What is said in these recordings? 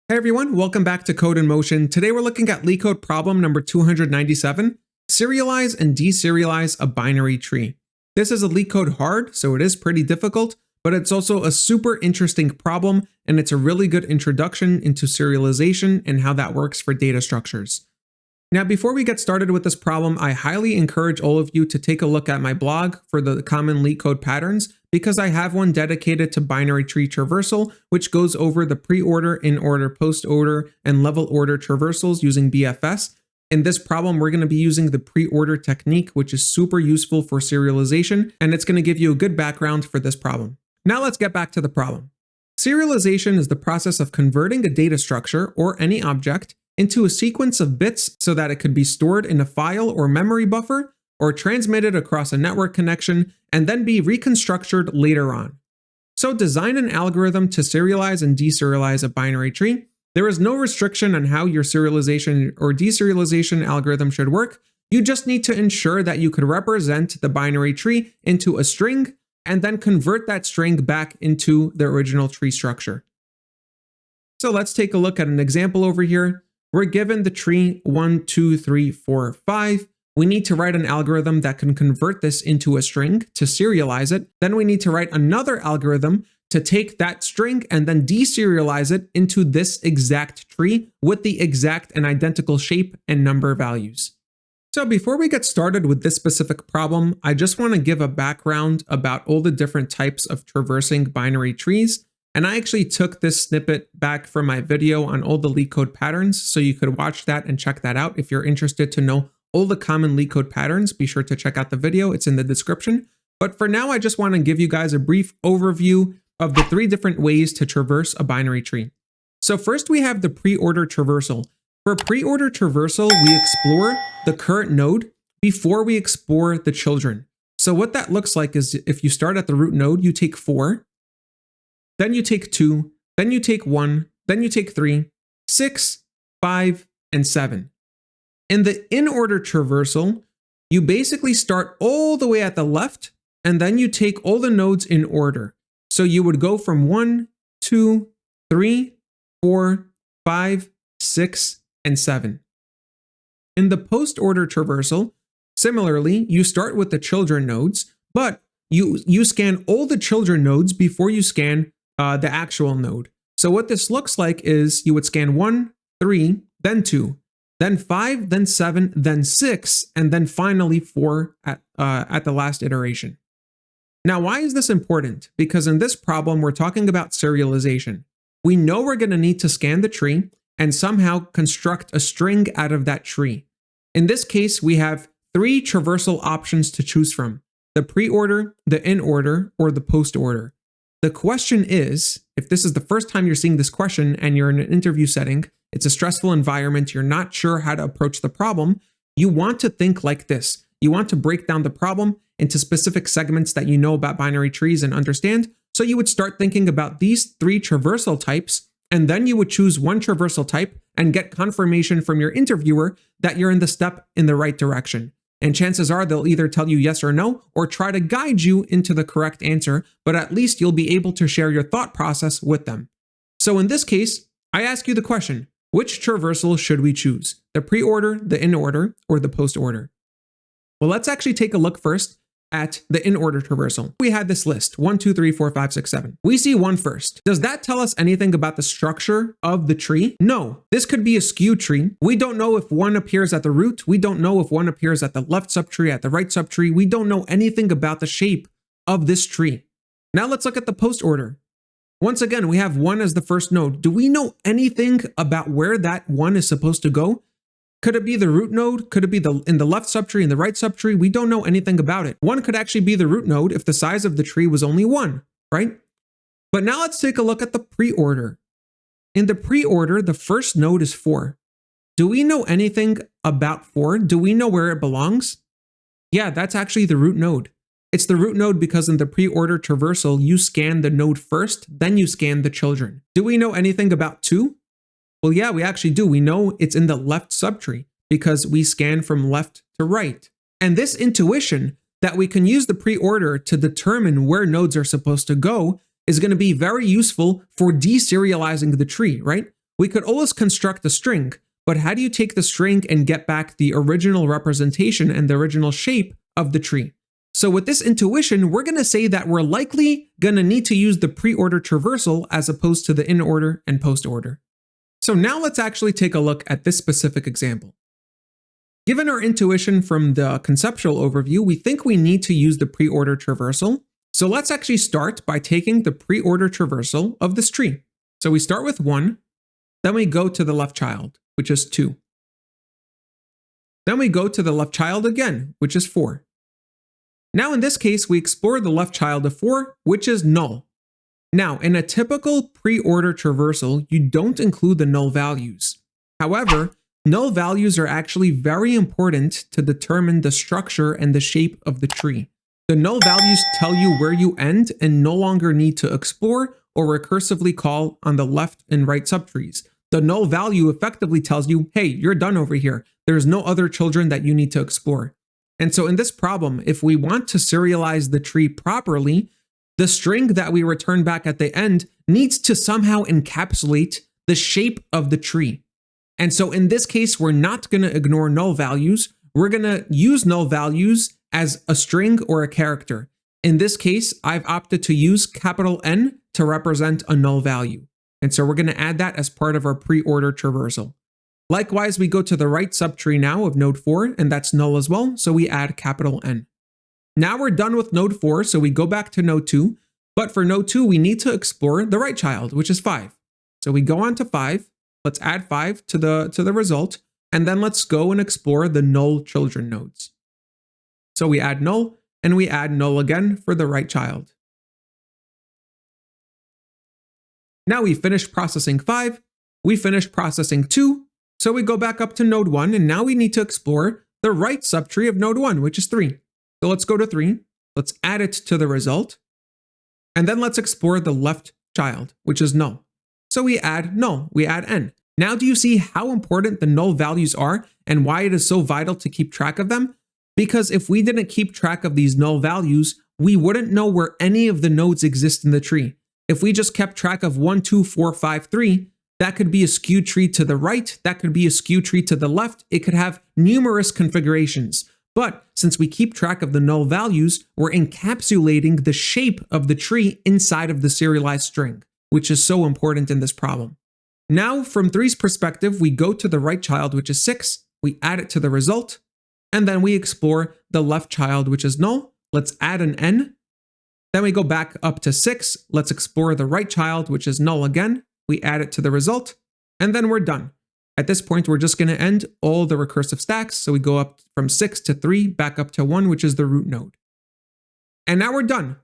Hey everyone, welcome back to Code in Motion. Today we're looking at LeetCode problem number 297, Serialize and Deserialize a binary tree. This is a LeetCode hard, so it is pretty difficult, but it's also a super interesting problem, and it's a really good introduction into serialization and how that works for data structures. Now, before we get started with this problem, I highly encourage all of you to take a look at my blog for the common LeetCode patterns, because I have one dedicated to binary tree traversal, which goes over the pre-order, in-order, post-order, and level order traversals using BFS. In this problem, we're going to be using the pre-order technique, which is super useful for serialization, and it's going to give you a good background for this problem. Now let's get back to the problem. Serialization is the process of converting a data structure, or any object, into a sequence of bits so that it could be stored in a file or memory buffer, or transmitted across a network connection, and then be reconstructed later on. So design an algorithm to serialize and deserialize a binary tree. There is no restriction on how your serialization or deserialization algorithm should work. You just need to ensure that you could represent the binary tree into a string and then convert that string back into the original tree structure. So let's take a look at an example over here. We're given the tree 1, 2, 3, 4, 5. We need to write an algorithm that can convert this into a string to serialize it. Then we need to write another algorithm to take that string and then deserialize it into this exact tree with the exact and identical shape and number values. So before we get started with this specific problem, I just want to give a background about all the different types of traversing binary trees. And I actually took this snippet back from my video on all the LeetCode patterns, so you could watch that and check that out. If you're interested to know all the common LeetCode patterns, be sure to check out the video. It's in the description. But for now, I just want to give you guys a brief overview of the 3 different ways to traverse a binary tree. So first we have the pre-order traversal. For pre-order traversal, we explore the current node before we explore the children. So what that looks like is if you start at the root node, you take 4, then you take 2, then you take 1, then you take 3, 6, 5, and 7. In the in-order traversal, you basically start all the way at the left, and then you take all the nodes in order. So you would go from 1, 2, 3, 4, 5, 6, and 7. In the post-order traversal, similarly, you start with the children nodes, but you scan all the children nodes before you scan the actual node. So what this looks like is you would scan 1, 3, then 2, then 5, then 7, then 6, and then finally 4 at the last iteration. Now, why is this important? Because in this problem, we're talking about serialization. We know we're going to need to scan the tree and somehow construct a string out of that tree. In this case, we have 3 traversal options to choose from: the pre-order, the in-order, or the post-order. The question is, if this is the first time you're seeing this question and you're in an interview setting, it's a stressful environment, you're not sure how to approach the problem, you want to think like this. You want to break down the problem into specific segments that you know about binary trees and understand. So you would start thinking about these 3 traversal types, and then you would choose one traversal type and get confirmation from your interviewer that you're in the step in the right direction. And chances are they'll either tell you yes or no, or try to guide you into the correct answer, but at least you'll be able to share your thought process with them. So in this case, I ask you the question, which traversal should we choose? The pre-order, the in-order, or the post-order? Well, let's actually take a look first at the in-order traversal. We had this list, 1, 2, 3, 4, 5, 6, 7. We see 1 first. Does that tell us anything about the structure of the tree? No, this could be a skew tree. We don't know if 1 appears at the root. We don't know if 1 appears at the left subtree, at the right subtree. We don't know anything about the shape of this tree. Now let's look at the post-order. Once again, we have 1 as the first node. Do we know anything about where that 1 is supposed to go? Could it be the root node? Could it be in the left subtree, in the right subtree? We don't know anything about it. 1 could actually be the root node if the size of the tree was only 1, right? But now let's take a look at the pre-order. In the pre-order, the first node is 4. Do we know anything about 4? Do we know where it belongs? Yeah, that's actually the root node. It's the root node because in the pre-order traversal, you scan the node first, then you scan the children. Do we know anything about 2? Well, yeah, we actually do. We know it's in the left subtree because we scan from left to right. And this intuition that we can use the pre-order to determine where nodes are supposed to go is going to be very useful for deserializing the tree, right? We could always construct a string, but how do you take the string and get back the original representation and the original shape of the tree? So with this intuition, we're going to say that we're likely going to need to use the preorder traversal as opposed to the inorder and postorder. So now let's actually take a look at this specific example. Given our intuition from the conceptual overview, we think we need to use the preorder traversal. So let's actually start by taking the preorder traversal of this tree. So we start with 1, then we go to the left child, which is 2. Then we go to the left child again, which is 4. Now in this case, we explore the left child of 4, which is null. Now, in a typical preorder traversal, you don't include the null values. However, null values are actually very important to determine the structure and the shape of the tree. The null values tell you where you end and no longer need to explore or recursively call on the left and right subtrees. The null value effectively tells you, hey, you're done over here. There's no other children that you need to explore. And so in this problem, if we want to serialize the tree properly, the string that we return back at the end needs to somehow encapsulate the shape of the tree. And so in this case, we're not going to ignore null values. We're going to use null values as a string or a character. In this case, I've opted to use capital N to represent a null value. And so we're going to add that as part of our preorder traversal. Likewise, we go to the right subtree now of node 4, and that's null as well, so we add capital N. Now we're done with node 4, so we go back to node 2, but for node 2, we need to explore the right child, which is 5. So we go on to 5, let's add 5 to the result, and then let's go and explore the null children nodes. So we add null, and we add null again for the right child. Now we finished processing 5, we finished processing 2, so we go back up to node 1, and now we need to explore the right subtree of node 1, which is 3. So let's go to 3, let's add it to the result, and then let's explore the left child, which is null. So we add null, we add n. Now do you see how important the null values are and why it is so vital to keep track of them? Because if we didn't keep track of these null values, we wouldn't know where any of the nodes exist in the tree. If we just kept track of 1, 2, 4, 5, 3, that could be a skew tree to the right, that could be a skew tree to the left, it could have numerous configurations. But since we keep track of the null values, we're encapsulating the shape of the tree inside of the serialized string, which is so important in this problem. Now, from 3's perspective, we go to the right child, which is 6, we add it to the result, and then we explore the left child, which is null. Let's add an n. Then we go back up to 6, let's explore the right child, which is null again. We add it to the result, and then we're done. At this point, we're just going to end all the recursive stacks. So we go up from 6 to 3, back up to 1, which is the root node. And now we're done.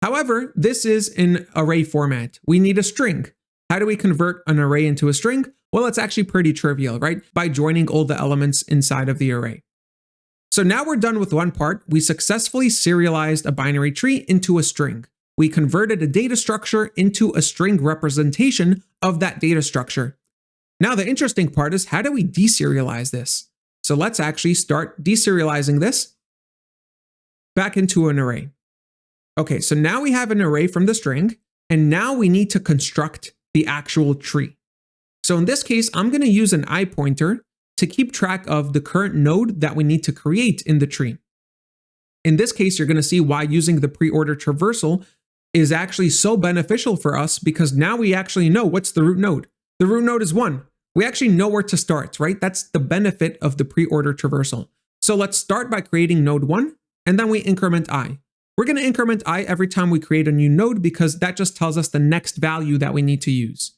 However, this is in array format. We need a string. How do we convert an array into a string? Well, it's actually pretty trivial, right? By joining all the elements inside of the array. So now we're done with one part. We successfully serialized a binary tree into a string. We converted a data structure into a string representation of that data structure. Now the interesting part is, how do we deserialize this? So let's actually start deserializing this back into an array. Okay, so now we have an array from the string, and now we need to construct the actual tree. So in this case, I'm going to use an I pointer to keep track of the current node that we need to create in the tree. In this case, you're going to see why using the preorder traversal is actually so beneficial for us, because now we actually know what's the root node. The root node is 1. We actually know where to start, right? That's the benefit of the preorder traversal. So let's start by creating node 1, and then we increment I. We're going to increment I every time we create a new node because that just tells us the next value that we need to use.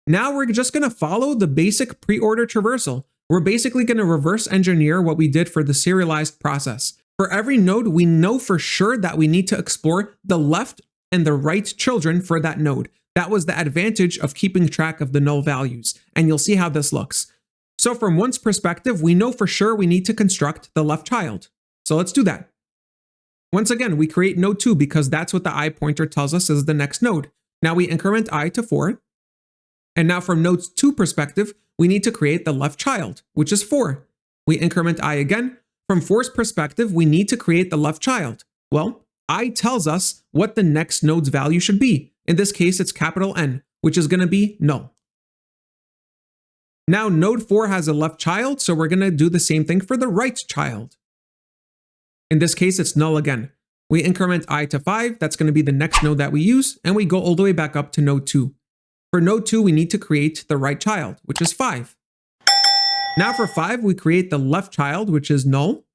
Now we're just going to follow the basic preorder traversal. We're basically going to reverse engineer what we did for the serialized process. For every node, we know for sure that we need to explore the left and the right children for that node. That was the advantage of keeping track of the null values, and you'll see how this looks. So from 1's perspective, we know for sure we need to construct the left child. So let's do that. Once again, we create node 2 because that's what the I pointer tells us is the next node. Now we increment I to 4. And now from node 2 perspective, we need to create the left child, which is 4. We increment I again. From 4's perspective, we need to create the left child. Well, I tells us what the next node's value should be. In this case, it's capital N, which is going to be null. Now node 4 has a left child, so we're going to do the same thing for the right child. In this case, it's null again. We increment I to 5, that's going to be the next node that we use, and we go all the way back up to node 2. For node 2, we need to create the right child, which is 5. Now for 5, we create the left child, which is null.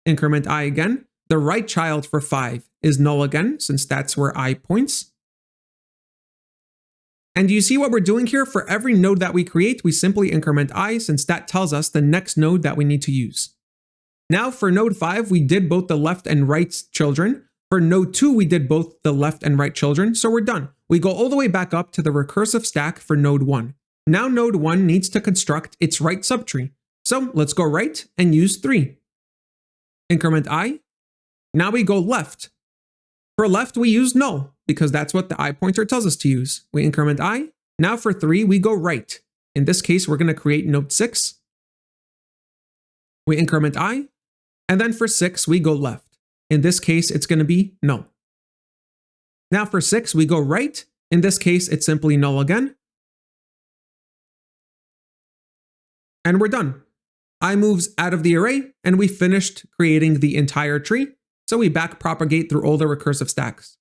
Increment I again. The right child for 5 is null again, since that's where I points. And do you see what we're doing here? For every node that we create, we simply increment I, since that tells us the next node that we need to use. Now for node 5, we did both the left and right children. For node 2, we did both the left and right children, so we're done. We go all the way back up to the recursive stack for node 1. Now node 1 needs to construct its right subtree. So let's go right and use 3. Increment I. Now we go left. For left, we use null, because that's what the I pointer tells us to use. We increment I. Now for 3, we go right. In this case, we're going to create node 6. We increment I. And then for 6, we go left. In this case, it's going to be null. Now for 6, we go right. In this case, it's simply null again. And we're done. I moves out of the array, and we finished creating the entire tree. So we back propagate through all the recursive stacks.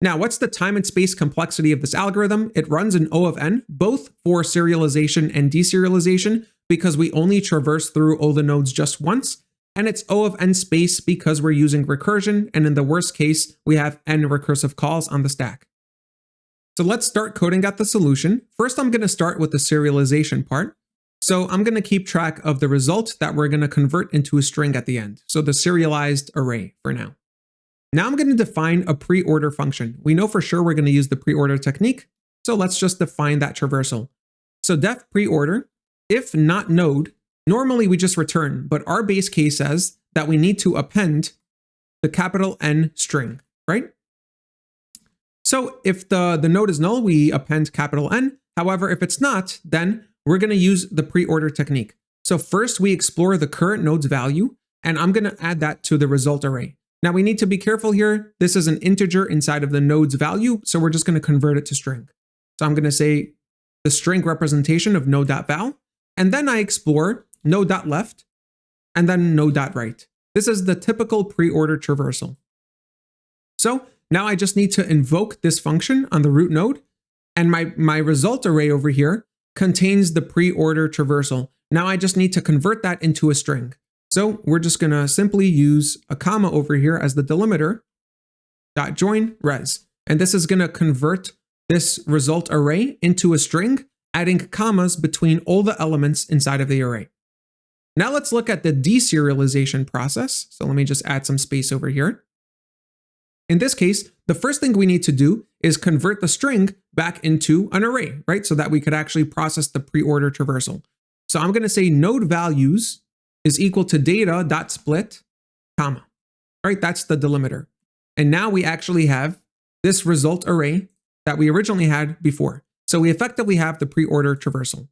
Now, what's the time and space complexity of this algorithm? It runs in O of n, both for serialization and deserialization, because we only traverse through all the nodes just once. And it's O of n space because we're using recursion, and in the worst case, we have n recursive calls on the stack. So let's start coding out the solution. First, I'm going to start with the serialization part. So I'm going to keep track of the result that we're going to convert into a string at the end. So the serialized array for now. Now I'm going to define a preorder function. We know for sure we're going to use the preorder technique. So let's just define that traversal. So def preorder, if not node, normally we just return, but our base case says that we need to append the capital N string, right? So if the node is null, we append capital N. However, if it's not, then we're going to use the preorder technique. So first we explore the current node's value, and I'm going to add that to the result array. Now we need to be careful here. This is an integer inside of the node's value, so we're just going to convert it to string. So I'm going to say the string representation of node.val, and then I explore node.left, and then node.right. This is the typical preorder traversal. So now I just need to invoke this function on the root node, and my result array over here contains the preorder traversal. Now I just need to convert that into a string. So we're just going to simply use a comma over here as the delimiter, .join res. And this is going to convert this result array into a string, adding commas between all the elements inside of the array. Now let's look at the deserialization process. So let me just add some space over here. In this case, the first thing we need to do is convert the string back into an array, right? So that we could actually process the preorder traversal. So I'm going to say node values is equal to data.split, comma, right? That's the delimiter. And now we actually have this result array that we originally had before. So we effectively have the preorder traversal.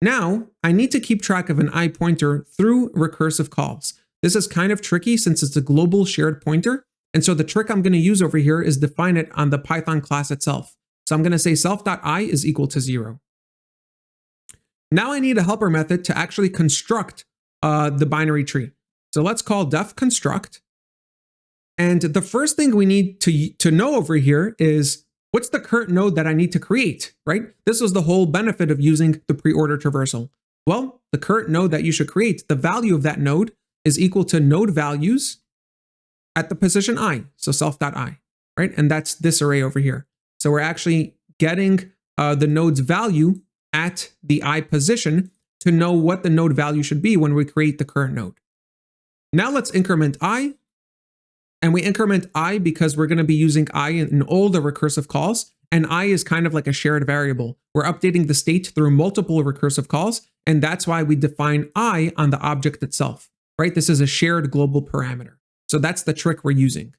Now I need to keep track of an I pointer through recursive calls. This is kind of tricky since it's a global shared pointer. And so the trick I'm going to use over here is define it on the Python class itself. So I'm going to say self.I is equal to 0. Now I need a helper method to actually construct the binary tree. So let's call def construct. And the first thing we need to know over here is what's the current node that I need to create, right? This was the whole benefit of using the preorder traversal. Well, the current node that you should create, the value of that node is equal to node values at the position I, so self.I, right? And that's this array over here. So we're actually getting the node's value at the I position to know what the node value should be when we create the current node. Now let's increment I, and we increment I because we're going to be using I in all the recursive calls, and I is kind of like a shared variable. We're updating the state through multiple recursive calls, and that's why we define I on the object itself, right? This is a shared global parameter. So that's the trick we're using.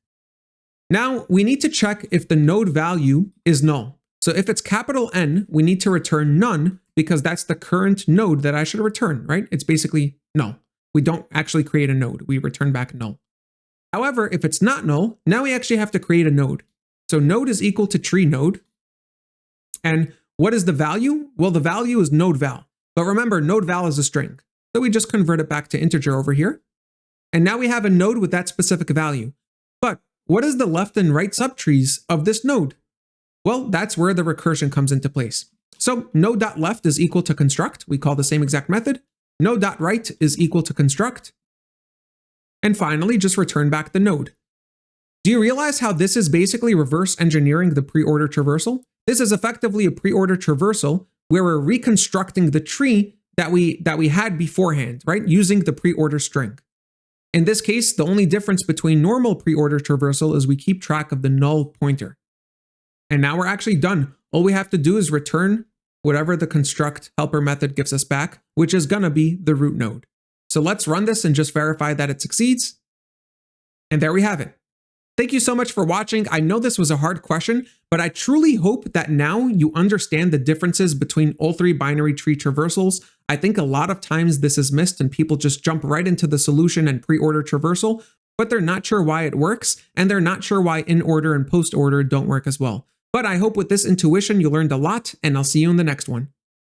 Now we need to check if the node value is null. So if it's capital N, we need to return none because that's the current node that I should return, right? It's basically null. We don't actually create a node. We return back null. However, if it's not null, now we actually have to create a node. So node is equal to tree node. And What is the value? Well, the value is node val. But remember, node val is a string. So we just convert it back to integer over here. And now we have a node with that specific value. But what is the left and right subtrees of this node? Well, that's where the recursion comes into place. So node.left is equal to construct. We call the same exact method. Node.right is equal to construct. And finally, just return back the node. Do you realize how this is basically reverse engineering the preorder traversal? This is effectively a preorder traversal where we're reconstructing the tree that we had beforehand, right? Using the preorder string. In this case, the only difference between normal preorder traversal is we keep track of the null pointer. And now we're actually done. All we have to do is return whatever the construct helper method gives us back, which is gonna be the root node. So let's run this and just verify that it succeeds. And there we have it. Thank you so much for watching. I know this was a hard question, but I truly hope that now you understand the differences between all three binary tree traversals. I think a lot of times this is missed and people just jump right into the solution and preorder traversal, but they're not sure why it works, and they're not sure why inorder and postorder don't work as well. But I hope with this intuition you learned a lot, and I'll see you in the next one.